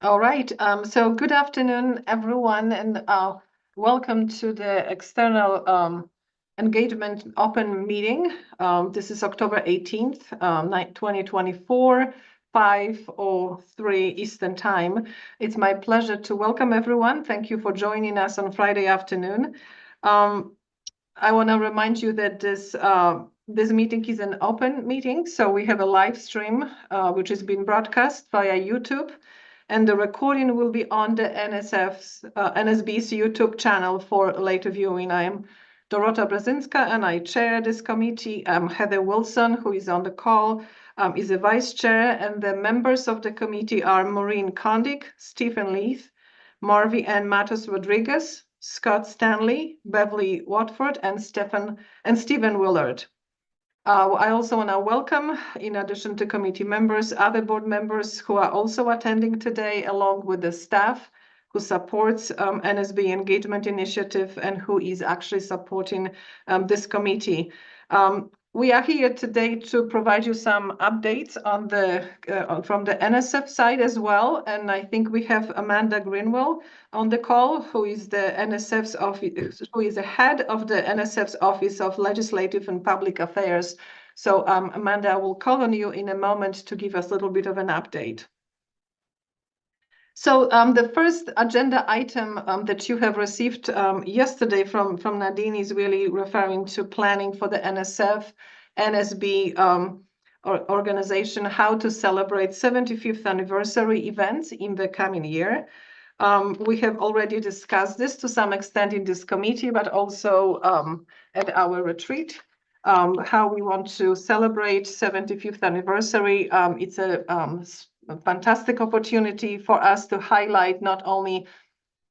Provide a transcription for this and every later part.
All right. So good afternoon, everyone, and welcome to the external engagement open meeting. This is October 18th, 2024, 5:03 Eastern Time. It's my pleasure to welcome everyone. Thank you for joining us on Friday afternoon. I want to remind you that this meeting is an open meeting, so we have a live stream which is being broadcast via YouTube, and the recording will be on the NSB's YouTube channel for later viewing. I am Dorota Brzezinska, and I chair this committee. Heather Wilson, who is on the call, is the vice chair, and the members of the committee are Maureen Kondik, Stephen Leith, Marvi and Matos Rodriguez, Scott Stanley, Beverly Watford, and Stephen Willard. I also want to welcome, in addition to committee members, other board members who are also attending today, along with the staff who supports NSB Engagement Initiative and who is actually supporting this committee. We are here today to provide you some updates on from the NSF side as well, and I think we have Amanda Greenwell on the call, who is the NSF's office, who is the head of the NSF's Office of Legislative and Public Affairs. So, Amanda, I will call on you in a moment to give us a little bit of an update. So the first agenda item that you have received yesterday from Nadine is really referring to planning for the NSF, NSB organization, how to celebrate 75th anniversary events in the coming year. We have already discussed this to some extent in this committee, but also at our retreat, how we want to celebrate 75th anniversary. It's a fantastic opportunity for us to highlight not only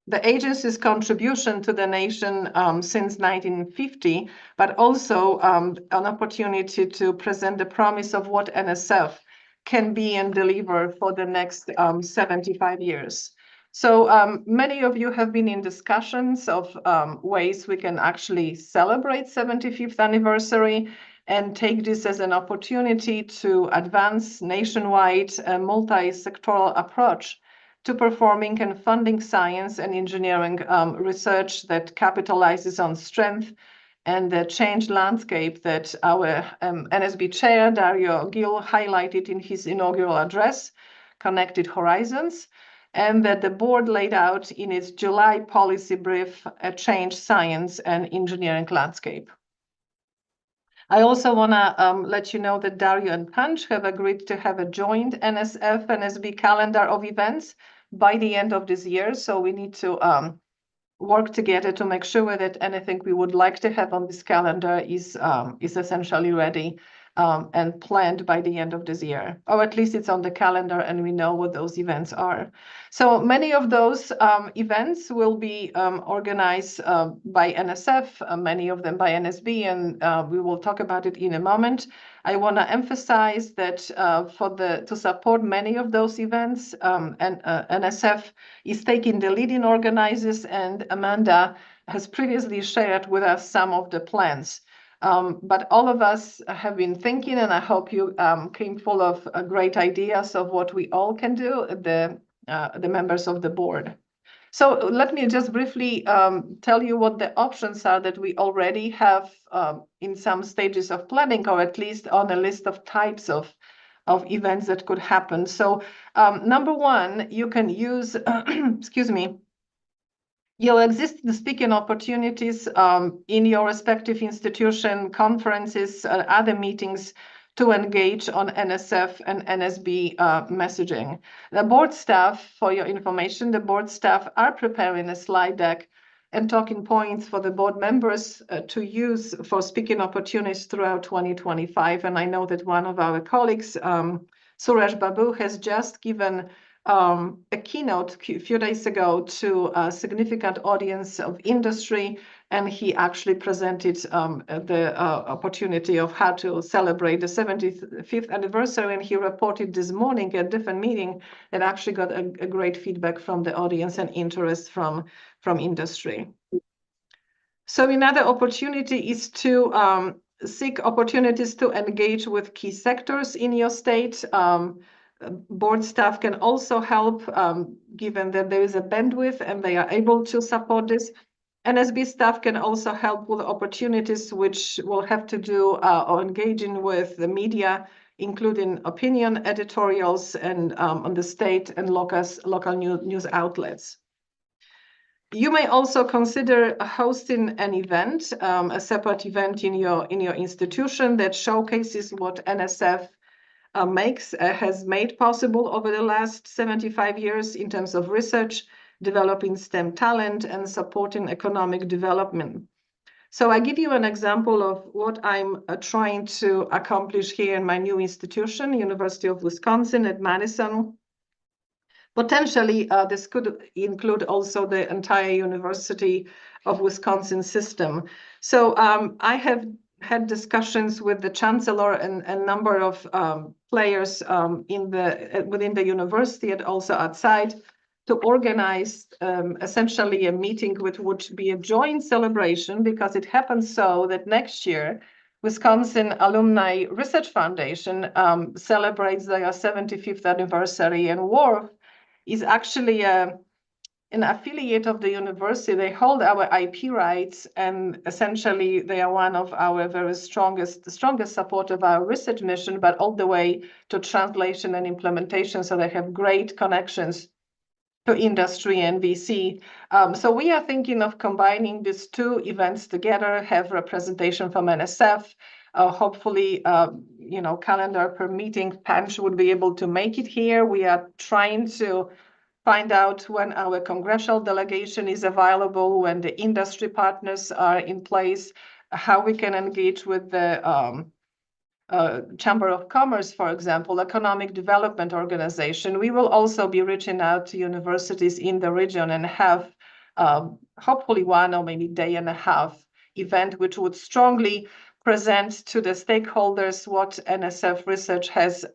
the agency's contribution to the nation since 1950, but also an opportunity to present the promise of what NSF can be and deliver for the next 75 years. So many of you have been in discussions of ways we can actually celebrate 75th anniversary and take this as an opportunity to advance nationwide a multi-sectoral approach to performing and funding science and engineering research that capitalizes on strength and the changed landscape that our NSB chair, Dario Gil, highlighted in his inaugural address, Connected Horizons, and that the board laid out in its July policy brief, A Changed Science and Engineering Landscape. I also want to let you know that Dario and Punch have agreed to have a joint NSF-NSB calendar of events by the end of this year. So we need to work together to make sure that anything we would like to have on this calendar is essentially ready and planned by the end of this year, or at least it's on the calendar and we know what those events are. So many of those events will be organized by NSF, many of them by NSB, and we will talk about it in a moment. I want to emphasize that to support many of those events, NSF is taking the lead in organizers, and Amanda has previously shared with us some of the plans. But all of us have been thinking, and I hope you came full of great ideas of what we all can do, the members of the board. So let me just briefly tell you what the options are that we already have in some stages of planning, or at least on a list of types of events that could happen. So number one, you can use, excuse me, your existing speaking opportunities in your respective institution, conferences, other meetings to engage on NSF and NSB messaging. The board staff, for your information, the board staff are preparing a slide deck and talking points for the board members to use for speaking opportunities throughout 2025. And I know that one of our colleagues, Suresh Babu, has just given a keynote a few days ago to a significant audience of industry, and he actually presented the opportunity of how to celebrate the 75th anniversary, and he reported this morning at a different meeting that actually got a great feedback from the audience and interest from industry. So another opportunity is to seek opportunities to engage with key sectors in your state. Board staff can also help given that there is a bandwidth and they are able to support this. NSB staff can also help with opportunities which will have to do or engaging with the media, including opinion editorials and on the state and local news outlets. You may also consider hosting an event, a separate event in your institution that showcases what NSF has made possible over the last 75 years in terms of research, developing STEM talent, and supporting economic development. So I give you an example of what I'm trying to accomplish here in my new institution, University of Wisconsin at Madison. Potentially, this could include also the entire University of Wisconsin system. So I have had discussions with the chancellor and a number of players within the university and also outside to organize essentially a meeting which would be a joint celebration, because it happens so that next year Wisconsin Alumni Research Foundation celebrates their 75th anniversary, and WARF is actually an affiliate of the university. They hold our IP rights, and essentially they are one of our very strongest support of our research mission, but all the way to translation and implementation. So they have great connections to industry and VC. So we are thinking of combining these two events together, have representation from NSF. Hopefully, calendar per meeting, Panch would be able to make it here. We are trying to find out when our congressional delegation is available, when the industry partners are in place, how we can engage with the Chamber of Commerce, for example, Economic Development Organization. We will also be reaching out to universities in the region and have hopefully one or maybe day and a half event, which would strongly present to the stakeholders what NSF research has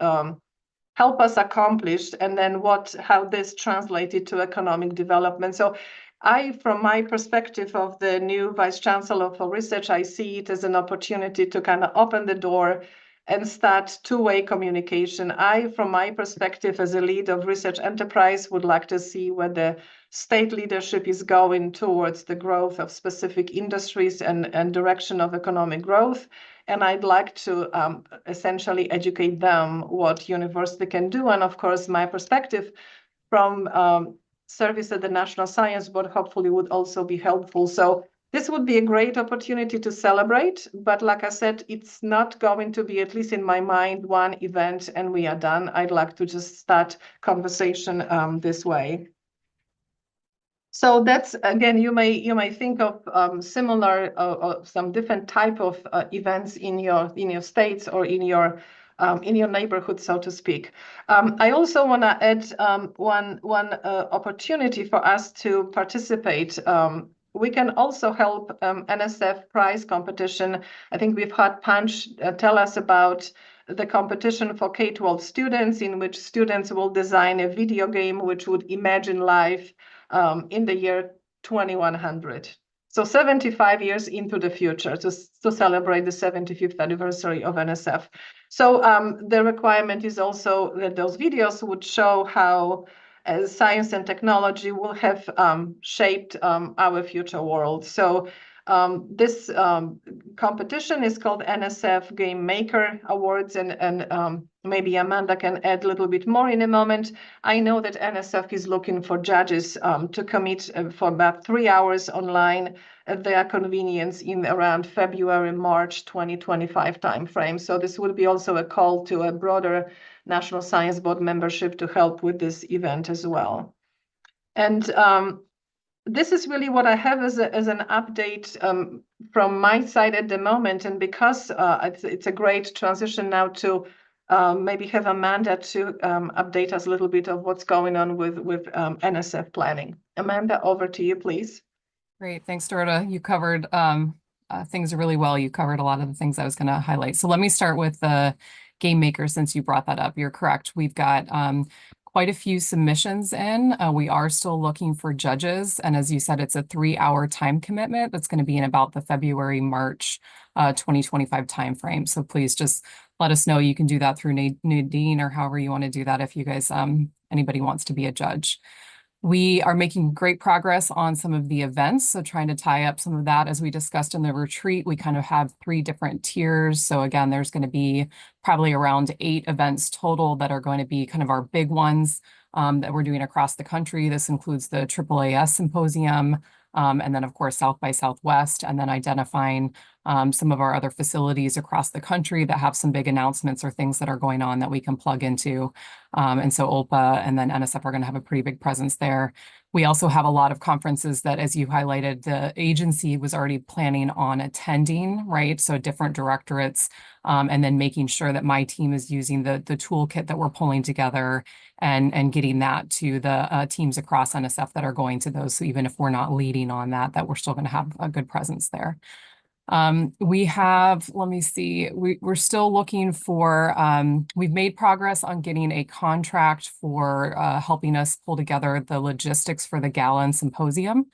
helped us accomplish, and then how this translated to economic development. So from my perspective of the new Vice Chancellor for Research, I see it as an opportunity to kind of open the door and start two-way communication. From my perspective as a lead of research enterprise, would like to see where the state leadership is going towards the growth of specific industries and direction of economic growth. And I'd like to essentially educate them what university can do. And of course, my perspective from service at the National Science Board hopefully would also be helpful. So this would be a great opportunity to celebrate, but like I said, it's not going to be, at least in my mind, one event and we are done. I'd like to just start conversation this way. So that's, again, you may think of similar or some different type of events in your states or in your neighborhood, so to speak. I also want to add one opportunity for us to participate. We can also help NSF prize competition. I think we've had Panch tell us about the competition for K-12 students, in which students will design a video game which would imagine life in the year 2100. So 75 years into the future to celebrate the 75th anniversary of NSF. So the requirement is also that those videos would show how science and technology will have shaped our future world. So this competition is called NSF Game Maker Awards, and maybe Amanda can add a little bit more in a moment. I know that NSF is looking for judges to commit for about 3 hours online at their convenience in around February, March 2025 timeframe. So this will be also a call to a broader National Science Board membership to help with this event as well. And this is really what I have as an update from my side at the moment. And because it's a great transition now to maybe have Amanda to update us a little bit of what's going on with NSF planning. Amanda, over to you, please. Great, thanks, Dorota. You covered things really well. You covered a lot of the things I was going to highlight. So let me start with the game maker, since you brought that up. You're correct. We've got quite a few submissions in. We are still looking for judges. And as you said, it's a 3-hour time commitment that's going to be in about the February, March 2025 timeframe. So please just let us know. You can do that through Nadine or however you want to do that if you guys, anybody wants to be a judge. We are making great progress on some of the events, so trying to tie up some of that. As we discussed in the retreat, we kind of have 3 different tiers. So again, there's going to be probably around 8 events total that are going to be kind of our big ones that we're doing across the country. This includes the AAAS Symposium, and then of course South by Southwest, and then identifying some of our other facilities across the country that have some big announcements or things that are going on that we can plug into. And so OLPA and then NSF are going to have a pretty big presence there. We also have a lot of conferences that, as you highlighted, the agency was already planning on attending, right? So different directorates, and then making sure that my team is using the toolkit that we're pulling together and getting that to the teams across NSF that are going to those. So even if we're not leading on that, we're still going to have a good presence there. We have, let me see, we're still looking for, we've made progress on getting a contract for helping us pull together the logistics for the gala and symposium.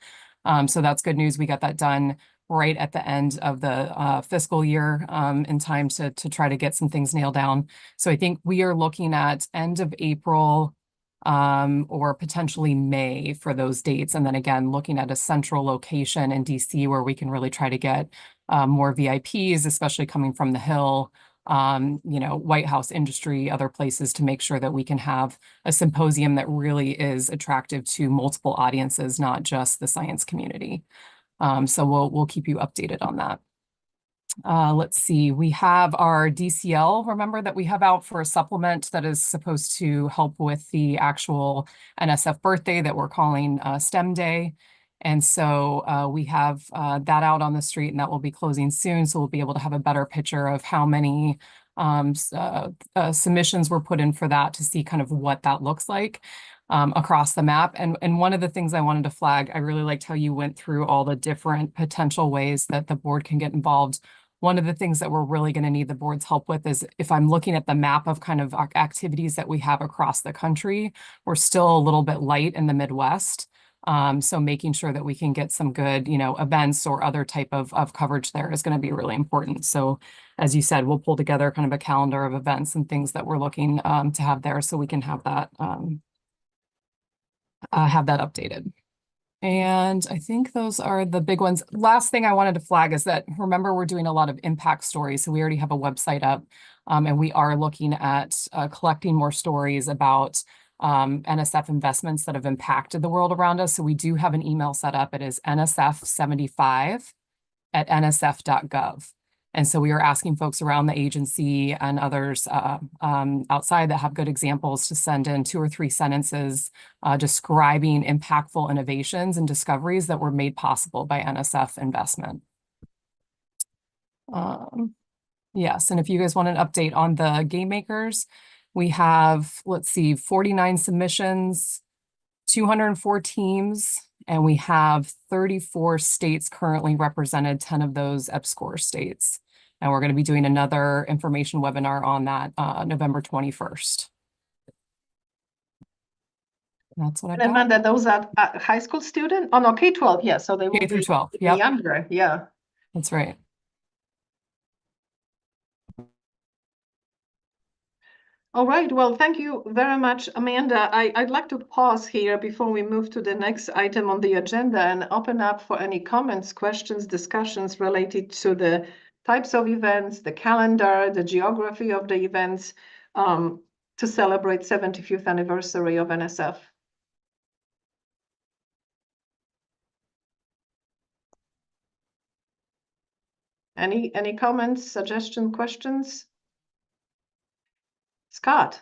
So that's good news. We got that done right at the end of the fiscal year in time to try to get some things nailed down. So I think we are looking at end of April or potentially May for those dates. And then again, looking at a central location in DC where we can really try to get more VIPs, especially coming from the Hill, you know, White House industry, other places to make sure that we can have a symposium that really is attractive to multiple audiences, not just the science community. So we'll keep you updated on that. Let's see, we have our DCL, remember, that we have out for a supplement that is supposed to help with the actual NSF birthday that we're calling STEM Day. And so we have that out on the street, and that will be closing soon. So we'll be able to have a better picture of how many submissions were put in for that to see kind of what that looks like across the map. And one of the things I wanted to flag, I really liked how you went through all the different potential ways that the board can get involved. One of the things that we're really going to need the board's help with is if I'm looking at the map of kind of activities that we have across the country, we're still a little bit light in the Midwest. So making sure that we can get some good, you know, events or other type of coverage there is going to be really important. So as you said, we'll pull together kind of a calendar of events and things that we're looking to have there so we can have that updated. And I think those are the big ones. Last thing I wanted to flag is that, remember, we're doing a lot of impact stories. So we already have a website up, and we are looking at collecting more stories about NSF investments that have impacted the world around us. So we do have an email set up. It is nsf75@nsf.gov. And so we are asking folks around the agency and others outside that have good examples to send in 2 or 3 sentences describing impactful innovations and discoveries that were made possible by NSF investment. Yes, and if you guys want an update on the game makers, we have, let's see, 49 submissions, 204 teams, and we have 34 states currently represented, 10 of those EPSCoR states. And we're going to be doing another information webinar on that November 21st. That's what I got. Amanda, those are high school students? Oh, no, K-12, yeah, so they will K through be 12, yep. Younger, yeah. That's right. All right, well, thank you very much, Amanda. I'd like to pause here before we move to the next item on the agenda and open up for any comments, questions, discussions related to the types of events, the calendar, the geography of the events to celebrate 75th anniversary of NSF. Any comments, suggestions, questions? Scott.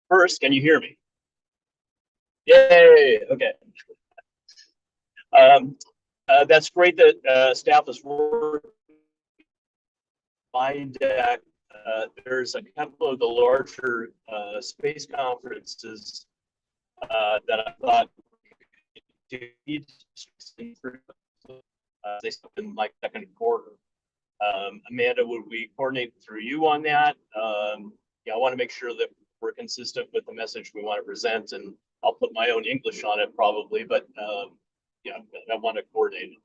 First, can you hear me? Yay, okay. That's great that staff is working my deck. There's a couple of the larger space conferences that I thought they in like second quarter. Amanda, would we coordinate through you on that? Yeah, I want to make sure that we're consistent with the message we want to present, and I'll put my own English on it probably, but yeah, I want to coordinate it.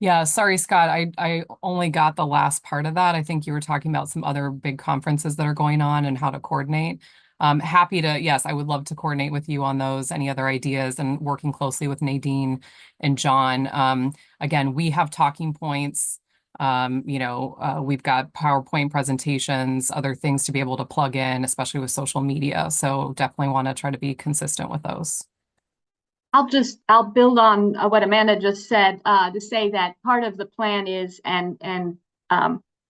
Yeah, sorry, Scott. I only got the last part of that. I think you were talking about some other big conferences that are going on and how to coordinate. Happy to, yes, I would love to coordinate with you on those, any other ideas, and working closely with Nadine and John. Again, we have talking points. We've got PowerPoint presentations, other things to be able to plug in, especially with social media. So definitely want to try to be consistent with those. I'll build on what Amanda just said, to say that part of the plan is, and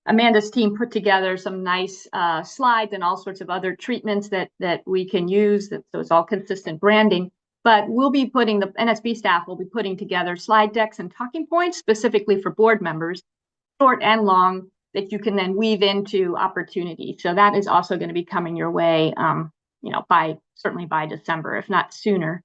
Amanda's team put together some nice slides and all sorts of other treatments that we can use, so it's all consistent branding. But we'll be putting, the NSB staff will be putting together slide decks and talking points specifically for board members, short and long, that you can then weave into opportunities. So that is also going to be coming your way, certainly by December, if not sooner.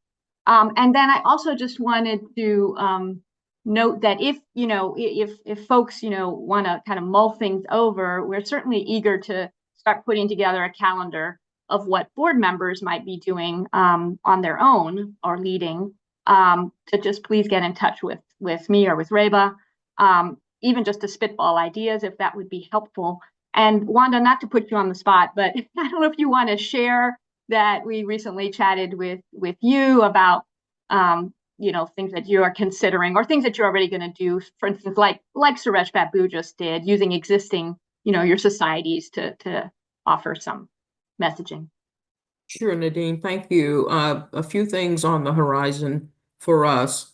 And then I also just wanted to note that if folks want to kind of mull things over, we're certainly eager to start putting together a calendar of what board members might be doing on their own or leading. To just please get in touch with me or with Reba, even just to spitball ideas, if that would be helpful. And Wanda, not to put you on the spot, but I don't know if you want to share that we recently chatted with you about things that you are considering or things that you're already going to do, for instance, like Suresh Babu just did, using existing your societies to offer some messaging. Sure, Nadine, thank you. A few things on the horizon for us.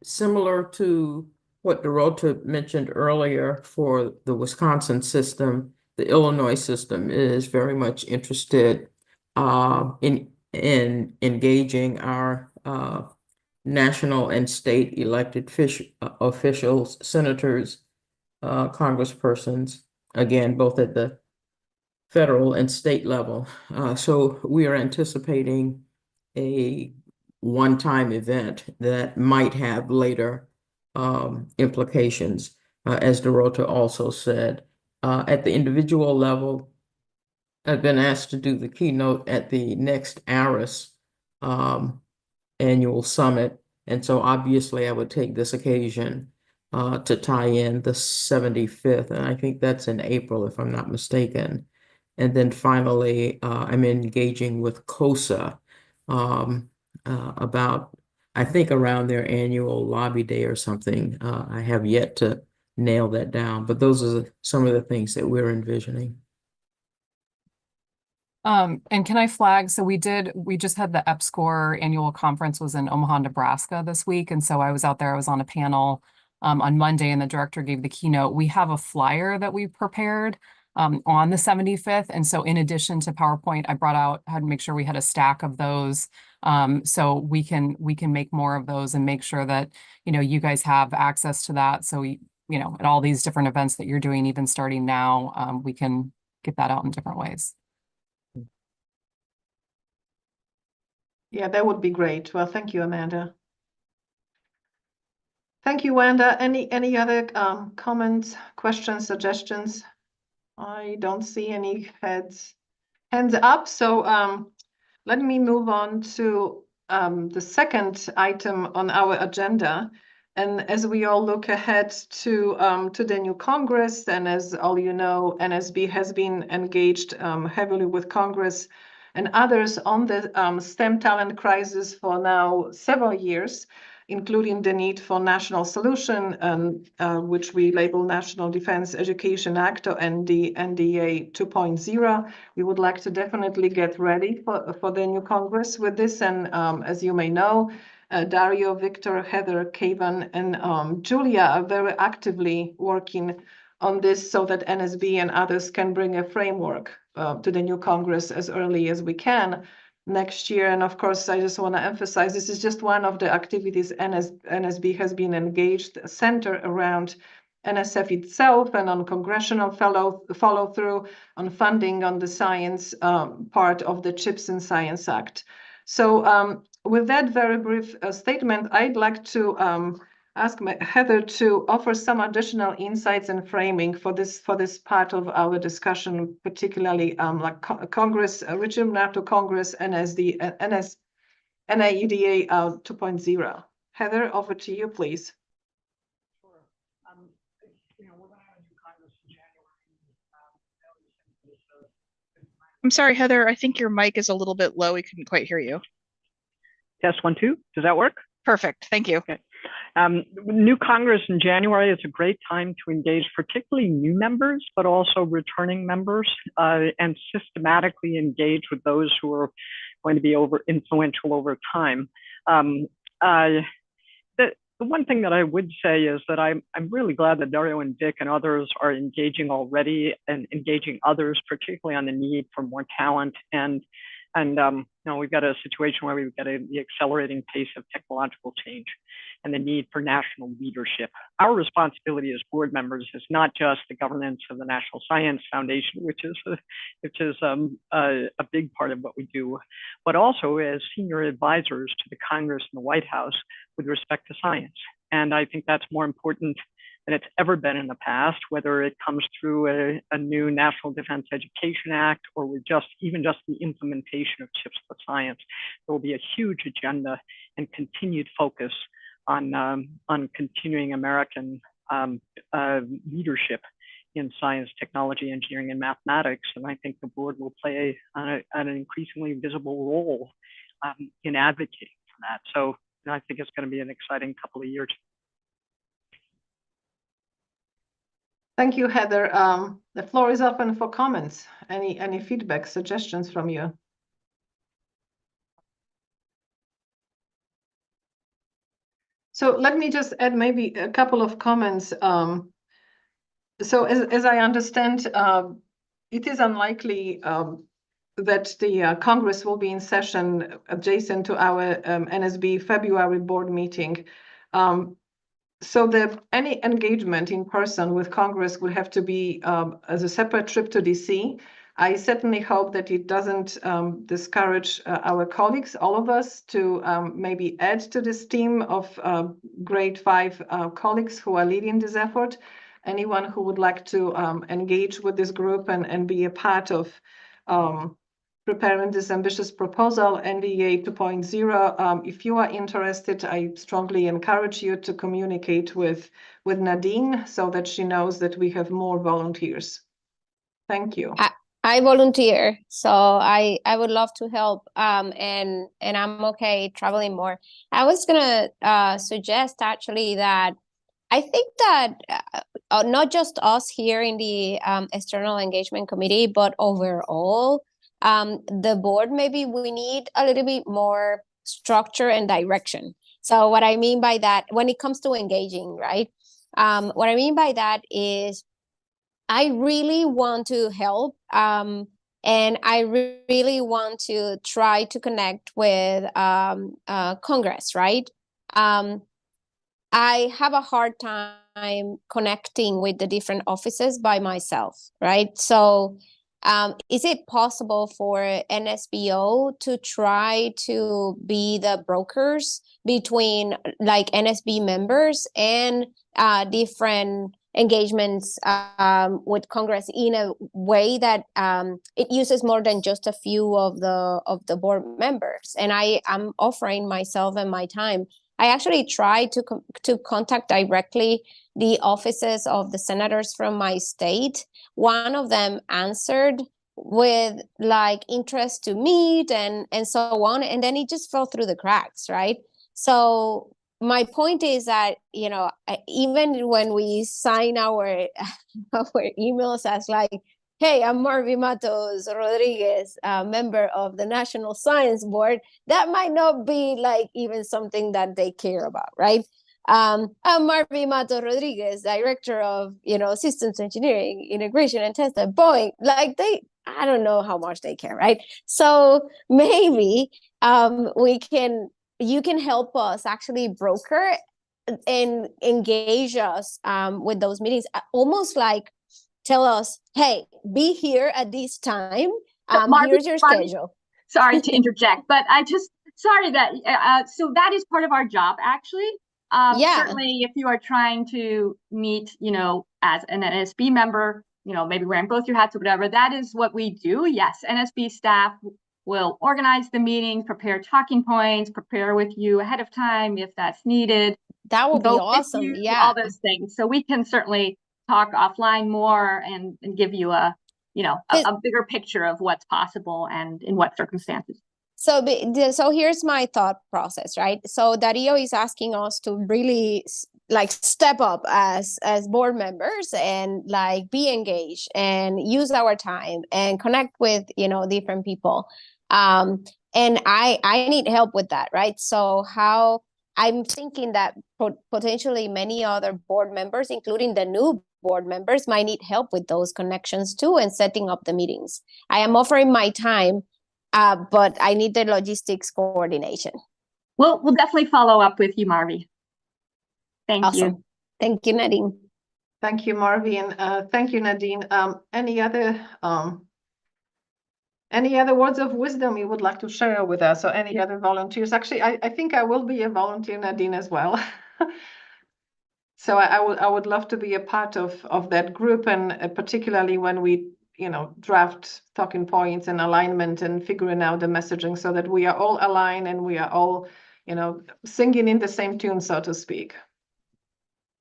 Similar to what Dorota mentioned earlier for the Wisconsin system, the Illinois system is very much interested in engaging our national and state elected officials, senators, congresspersons, again, both at the federal and state level. So we are anticipating a one-time event that might have later implications, as Dorota also said. At the individual level, I've been asked to do the keynote at the next ARIS annual summit. And so obviously I would take this occasion to tie in the 75th. And I think that's in April, if I'm not mistaken. And then finally, I'm engaging with COSA about, I think, around their annual lobby day or something. I have yet to nail that down, but those are some of the things that we're envisioning. And can I flag, so we just had the EPSCoR annual conference was in Omaha, Nebraska this week. And so I was out there, I was on a panel on Monday, and the director gave the keynote. We have a flyer that we prepared on the 75th. And so in addition to PowerPoint, I had to make sure we had a stack of those. So we can make more of those and make sure that, you guys have access to that. So at all these different events that you're doing, even starting now, we can get that out in different ways. Yeah, that would be great. Well, thank you, Amanda. Thank you, Wanda. Any other comments, questions, suggestions? I don't see any hands up. So let me move on to the second item on our agenda. And as we all look ahead to the new Congress, and as all you know, NSB has been engaged heavily with Congress and others on the STEM talent crisis for now several years, including the need for national solution, which we label National Defense Education Act, or NDA 2.0. We would like to definitely get ready for the new Congress with this. And as you may know, Dario, Victor, Heather, Kavan, and Julia are very actively working on this so that NSB and others can bring a framework to the new Congress as early as we can next year. And of course, I just want to emphasize this is just one of the activities NSB has been engaged, centered around NSF itself and on congressional follow through on funding on the science part of the CHIPS and Science Act. So with that very brief statement, I'd like to ask Heather to offer some additional insights and framing for this part of our discussion, particularly like Congress, Regional NATO Congress, NAEDA 2.0. Heather, over to you, please. Sure. We're going to have a new Congress in January. I'm sorry, Heather, I think your mic is a little bit low. We couldn't quite hear you. Test 1, 2. Does that work? Perfect. Thank you. Okay. New Congress in January is a great time to engage particularly new members, but also returning members, and systematically engage with those who are going to be influential over time. The one thing that I would say is that I'm really glad that Dario and Dick and others are engaging already and engaging others, particularly on the need for more talent. And you know, we've got a situation where we've got the accelerating pace of technological change and the need for national leadership. Our responsibility as board members is not just the governance of the National Science Foundation, which is a big part of what we do, but also as senior advisors to the Congress and the White House with respect to science. And I think that's more important than it's ever been in the past, whether it comes through a new National Defense Education Act or with even just the implementation of Chips for Science. There will be a huge agenda and continued focus on continuing American leadership in science, technology, engineering, and mathematics. And I think the board will play an increasingly visible role in advocating for that. So I think it's going to be an exciting couple of years. Thank you, Heather. The floor is open for comments. Any feedback, suggestions from you? So let me just add maybe a couple of comments. So as I understand, it is unlikely that the Congress will be in session adjacent to our NSB February board meeting. So that any engagement in person with Congress would have to be as a separate trip to DC. I certainly hope that it doesn't discourage our colleagues, all of us, to maybe add to this team of grade 5 colleagues who are leading this effort. Anyone who would like to engage with this group and be a part of preparing this ambitious proposal, NDA 2.0. If you are interested, I strongly encourage you to communicate with Nadine so that she knows that we have more volunteers. Thank you. I volunteer, so I would love to help, and I'm okay traveling more. I was gonna suggest actually that I think that not just us here in the External Engagement Committee, but overall, the board, maybe we need a little bit more structure and direction. So what I mean by that, when it comes to engaging, right? What I mean by that is I really want to help, and I really want to try to connect with Congress, right? I have a hard time connecting with the different offices by myself, right? So is it possible for NSBO to try to be the brokers between like NSB members and different engagements with Congress in a way that it uses more than just a few of the board members? And I am offering myself and my time. I actually tried to contact directly the offices of the senators from my state. One of them answered with like interest to meet and so on, and then it just fell through the cracks, right? So my point is that, you know, even when we sign our emails as like, hey, I'm Marvy Matos Rodriguez, member of the National Science Board, that might not be like even something that they care about, right? I'm Marvy Matos Rodriguez, director of, you know, systems engineering, integration and test at Boeing. Like I don't know how much they care, right? So maybe you can help us actually broker and engage us with those meetings, almost like tell us, hey, be here at this time. Here's your schedule. Sorry to interject, but sorry that, so that is part of our job, actually. Yeah. Certainly, if you are trying to meet, you know, as an NSB member, you know, maybe wearing both your hats or whatever, that is what we do. Yes, NSB staff will organize the meeting, prepare talking points, prepare with you ahead of time if that's needed. That would be awesome. Yeah. All those things. So we can certainly talk offline more and give you a a bigger picture of what's possible and in what circumstances. So here's my thought process, right? So Dario is asking us to really like step up as board members and like be engaged and use our time and connect with different people. And I need help with that, right? So how I'm thinking that potentially many other board members, including the new board members, might need help with those connections too and setting up the meetings. I am offering my time, but I need the logistics coordination. We'll definitely follow up with you, Marvi. Thank Awesome. you. Thank you, Nadine. Thank you, Marvi, and thank you, Nadine. Any other words of wisdom you would like to share with us, or any other volunteers? Actually, I think I will be a volunteer, Nadine, as well. So I would love to be a part of that group, and particularly when we draft talking points and alignment and figuring out the messaging, so that we are all aligned and we are all singing in the same tune, so to speak.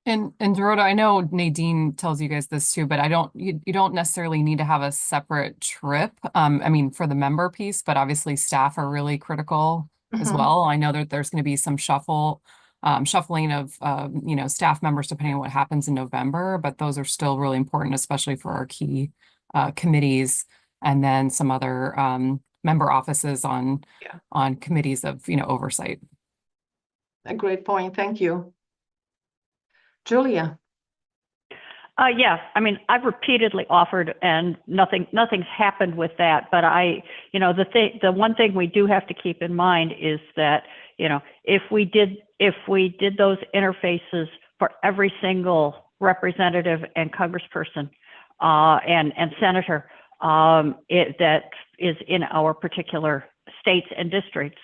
And Dorota, I know Nadine tells you guys this too, but you don't necessarily need to have a separate trip. I mean, for the member piece, but obviously staff are really critical as well. I know that there's going to be some shuffling of staff members depending on what happens in November, but those are still really important, especially for our key committees, and then some other member offices on committees of oversight. A great point. Thank you. Julia. Yes, I mean, I've repeatedly offered, and nothing's happened with that. But the one thing we do have to keep in mind is that if we did those interfaces for every single representative and congressperson and senator that is in our particular states and districts,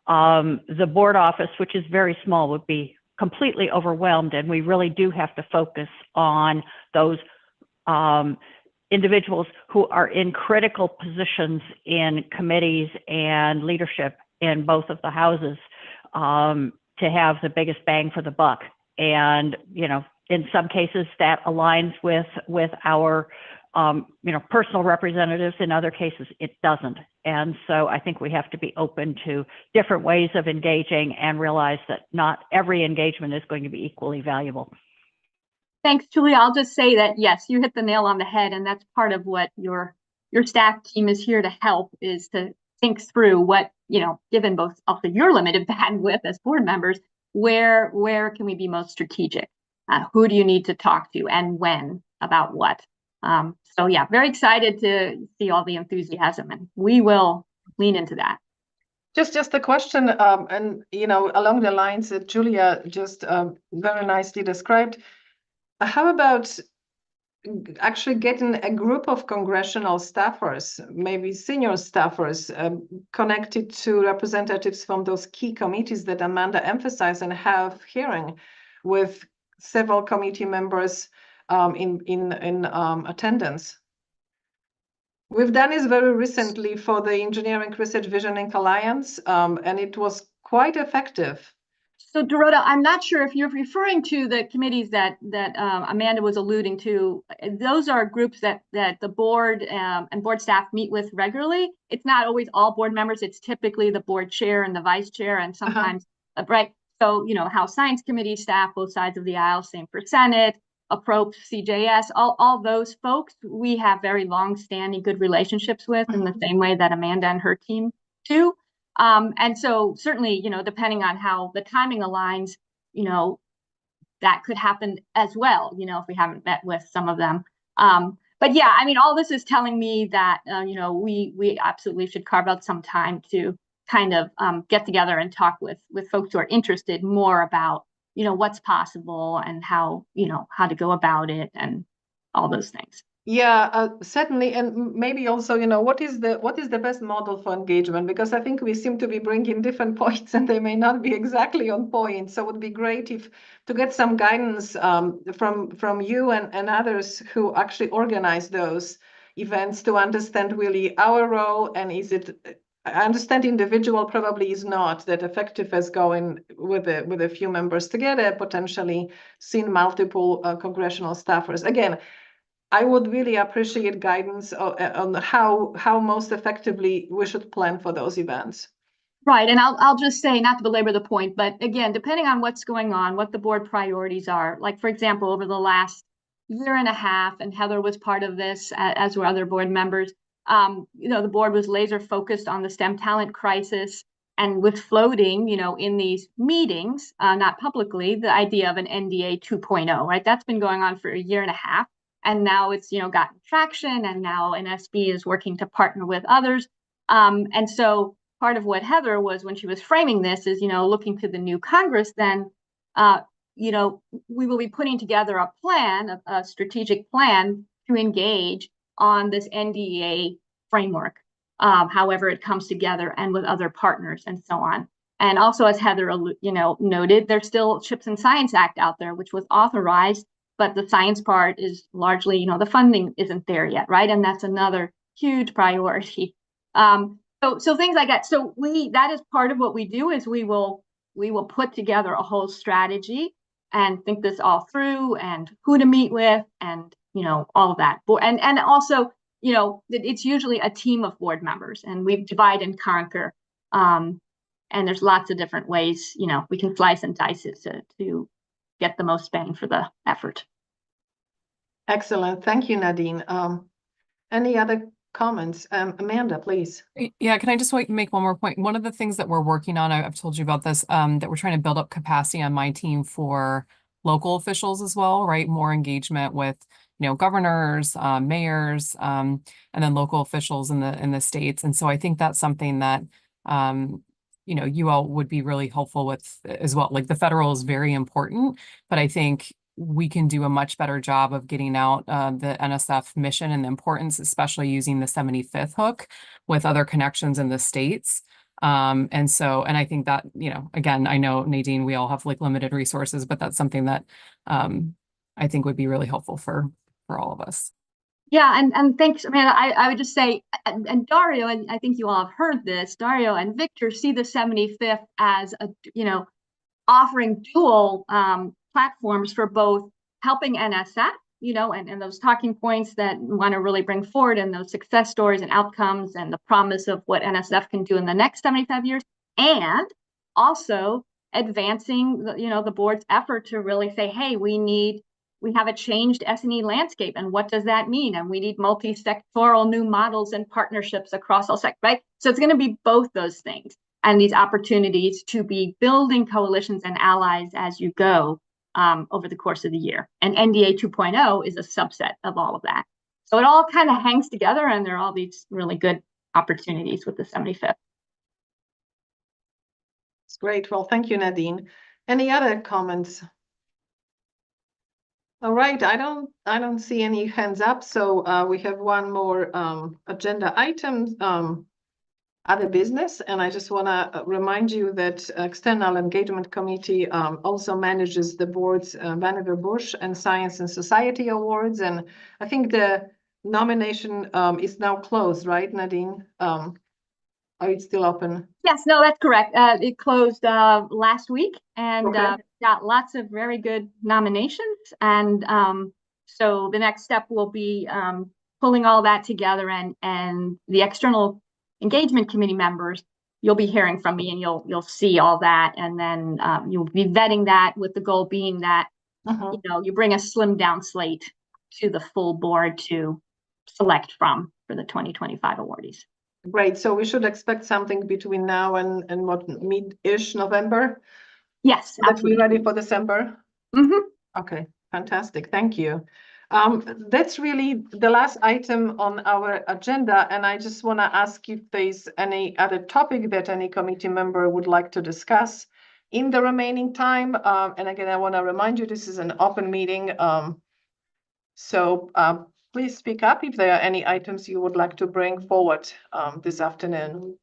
the board office, which is very small, would be completely overwhelmed, and we really do have to focus on those individuals who are in critical positions in committees and leadership in both of the houses to have the biggest bang for the buck. And in some cases that aligns with our personal representatives. In other cases it doesn't. And so I think we have to be open to different ways of engaging and realize that not every engagement is going to be equally valuable. Thanks, Julia. I'll just say that, yes, you hit the nail on the head, and that's part of what your staff team is here to help, is to think through what, given both also your limited bandwidth as board members, where can we be most strategic? Who do you need to talk to, and when, about what? So yeah, very excited to see all the enthusiasm, and we will lean into that. Just a question, and along the lines that Julia just very nicely described. How about actually getting a group of congressional staffers, maybe senior staffers, connected to representatives from those key committees that Amanda emphasized, and have hearing with several committee members in attendance? We've done this very recently for the Engineering Research Visioning Alliance, and it was quite effective. So Dorota, I'm not sure if you're referring to the committees that Amanda was alluding to. Those are groups that the board and board staff meet with regularly. It's not always all board members. It's typically the board chair and the vice chair, and sometimes, right? So, House Science Committee staff, both sides of the aisle, same for Senate, Approach, CJS, all those folks we have very long-standing good relationships with, in the same way that Amanda and her team do. And so certainly, depending on how the timing aligns, that could happen as well, if we haven't met with some of them. But yeah, I mean, all this is telling me that, we absolutely should carve out some time to kind of get together and talk with folks who are interested more about, what's possible and how to go about it and all those things. Yeah, certainly. And maybe also, what is the best model for engagement? Because I think we seem to be bringing different points, and they may not be exactly on point. So it would be great to get some guidance from you and others who actually organize those events, to understand really our role. And I understand individual probably is not that effective as going with a few members together, potentially seeing multiple congressional staffers. Again, I would really appreciate guidance on how most effectively we should plan for those events. Right, and I'll just say, not to belabor the point, but again, depending on what's going on, what the board priorities are, like for example, over the last year and a half, and Heather was part of this, as were other board members, the board was laser focused on the STEM talent crisis, and with floating, in these meetings, not publicly, the idea of an NDA 2.0, right? That's been going on for a year and a half, and now it's, gotten traction, and now NSB is working to partner with others. And so part of what Heather was, when she was framing this, is, looking to the new Congress, then, we will be putting together a plan, a strategic plan to engage on this NDA framework, however it comes together, and with other partners and so on. And also, as Heather, noted, there's still CHIPS and Science Act out there, which was authorized, but the science part is largely, the funding isn't there yet, right? And that's another huge priority. So things like that. So that is part of what we do, is we will put together a whole strategy and think this all through, and who to meet with, and all of that. And also, it's usually a team of board members, and we divide and conquer. And there's lots of different ways, we can slice and dice it to get the most bang for the effort. Excellent. Thank you, Nadine. Any other comments? Amanda, please. Yeah, can I just make one more point? One of the things that we're working on, I've told you about this, that we're trying to build up capacity on my team for local officials as well, right? More engagement with, governors, mayors, and then local officials in the states. And so I think that's something that, you all would be really helpful with as well. Like, the federal is very important, but I think we can do a much better job of getting out the NSF mission and the importance, especially using the 75th hook with other connections in the states. And I think that, again, I know, Nadine, we all have like limited resources, but that's something that I think would be really helpful for all of us. Yeah, and thanks, Amanda. I would just say, and Dario, and I think you all have heard this, Dario and Victor see the 75th as offering dual platforms for both helping NSF, and those talking points that we want to really bring forward, and those success stories and outcomes, and the promise of what NSF can do in the next 75 years, and also advancing the board's effort to really say, hey, we have a changed S&E landscape, and what does that mean? And we need multi-sectoral new models and partnerships across all sectors, right? So it's going to be both those things, and these opportunities to be building coalitions and allies as you go over the course of the year. And NDA 2.0 is a subset of all of that. So it all kind of hangs together, and there are all these really good opportunities with the 75th. It's great. Well, thank you, Nadine. Any other comments? All right, I don't see any hands up, so we have one more agenda item, other business, and I just want to remind you that External Engagement Committee also manages the board's Vannevar Bush and Science and Society Awards, and I think the nomination is now closed, right, Nadine? Are you still open? Yes, no, that's correct. It closed last week, and Okay. got lots of very good nominations. And so the next step will be pulling all that together, and the External Engagement Committee members, you'll be hearing from me, and you'll see all that, and then you'll be vetting that, with the goal being that you bring a slimmed down slate to the full board to select from for the 2025 awardees. Great. So we should expect something between now and what, mid-ish November? Yes, That absolutely. we're ready for December? Mm-hmm. Okay, fantastic. Thank you. That's really the last item on our agenda, and I just want to ask if there's any other topic that any committee member would like to discuss in the remaining time. And again, I want to remind you, this is an open meeting. So please speak up if there are any items you would like to bring forward this afternoon.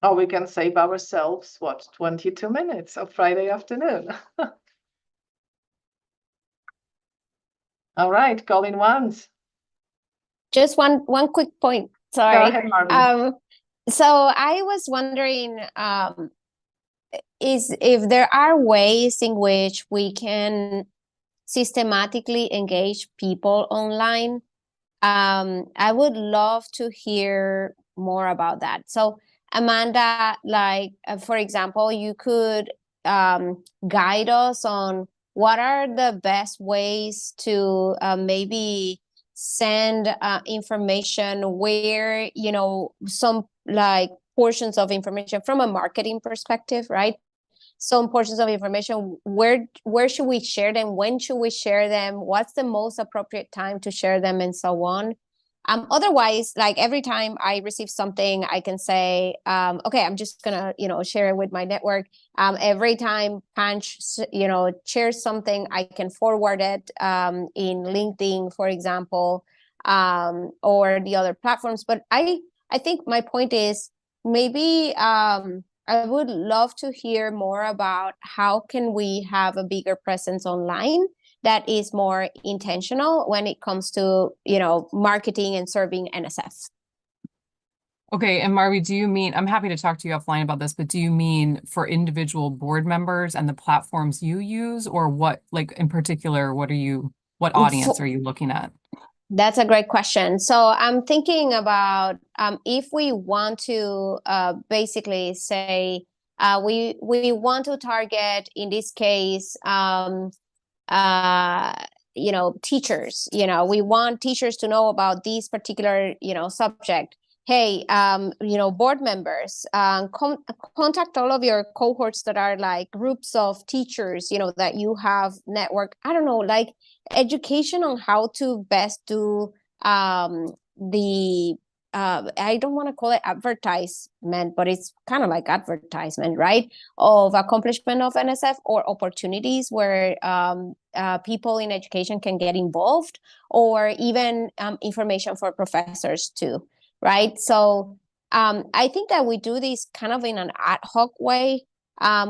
Or we can save ourselves, 22 minutes of Friday afternoon. All right, going once. Just one quick point. Sorry. Go ahead, Marvin. So I was wondering, is if there are ways in which we can systematically engage people online. I would love to hear more about that. So Amanda, like, for example, you could guide us on what are the best ways to maybe send information where, you know, some like portions of information from a marketing perspective, right? Some portions of information, where should we share them? When should we share them? What's the most appropriate time to share them, and so on. Otherwise, like every time I receive something, I can say, okay, I'm just gonna, you know, share it with my network. Every time Punch, you know, shares something, I can forward it in LinkedIn, for example, or the other platforms. But I think my point is maybe I would love to hear more about how can we have a bigger presence online that is more intentional when it comes to, you know, marketing and serving NSF. Okay, and Marvi, do you mean, I'm happy to talk to you offline about this, but do you mean for individual board members and the platforms you use, or what, like in particular, what audience are you looking at? That's a great question. So I'm thinking about if we want to basically say we want to target, in this case, you know, teachers. You know, we want teachers to know about this particular, you know, subject. Hey, you know, board members, contact all of your cohorts that are like groups of teachers, you know, that you have network. I don't know, like education on how to best do the I don't want to call it advertisement, but it's kind of like advertisement, right? Of accomplishment of NSF, or opportunities where people in education can get involved, or even information for professors too, right? So I think that we do this kind of in an ad hoc way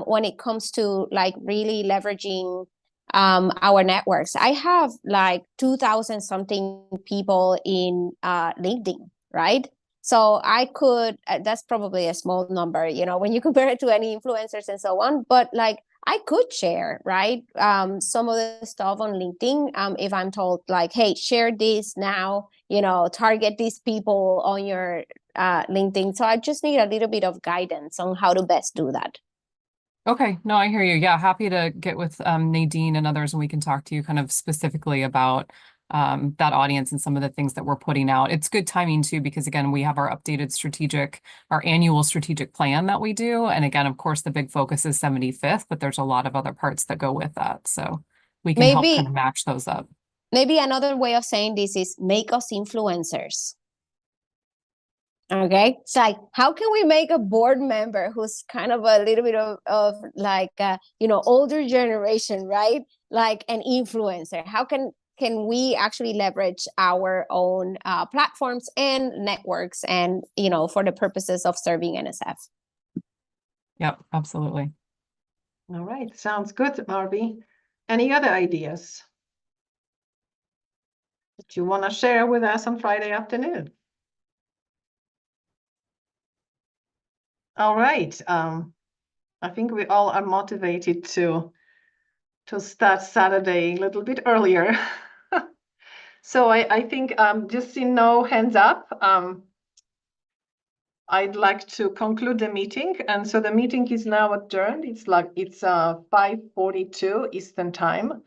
when it comes to like really leveraging our networks. I have like 2,000 something people in LinkedIn, right? So I could, that's probably a small number, you know, when you compare it to any influencers and so on, but like I could share, right? Some of the stuff on LinkedIn, if I'm told like, hey, share this now, you know, target these people on your LinkedIn. So I just need a little bit of guidance on how to best do that. Okay, no, I hear you. Yeah, happy to get with Nadine and others, and we can talk to you kind of specifically about that audience and some of the things that we're putting out. It's good timing too, because again, we have our our annual strategic plan that we do. And again, of course, the big focus is 75th, but there's a lot of other parts that go with that. So we can help kind of match those up. Maybe another way of saying this is make us influencers. Okay, it's like, how can we make a board member who's kind of a little bit of like, you know, older generation, right? Like an influencer. How can we actually leverage our own platforms and networks, and, you know, for the purposes of serving NSF? Yep, absolutely. All right, sounds good, Marvi. Any other ideas that you want to share with us on Friday afternoon? All right. I think we all are motivated to start Saturday a little bit earlier. So I think just see no hands up. I'd like to conclude the meeting, and so the meeting is now adjourned. It's 5:42 Eastern time.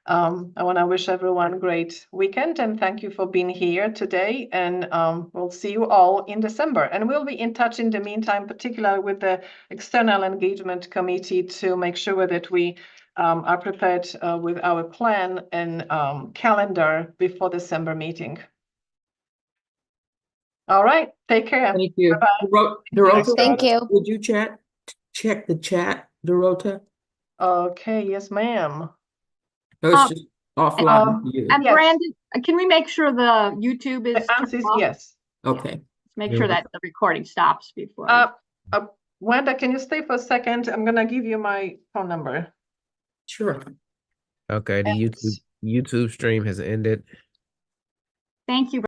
I want to wish everyone a great weekend, and thank you for being here today. And we'll see you all in December. And we'll be in touch in the meantime, particularly with the External Engagement Committee, to make sure that we are prepared with our plan and calendar before December meeting. All right, take care. Thank you. Bye-bye. Dorota, Thank you. would you check the chat, Dorota? Okay, yes, ma'am. No, it's just offline. And Yes. Brandon, can we make sure the YouTube is The answer is turned off? yes. Okay. Let's make sure that the recording stops before. Wanda, can you stay for a second? I'm gonna give you my phone number. Sure. Okay, the YouTube stream has ended. Thank you.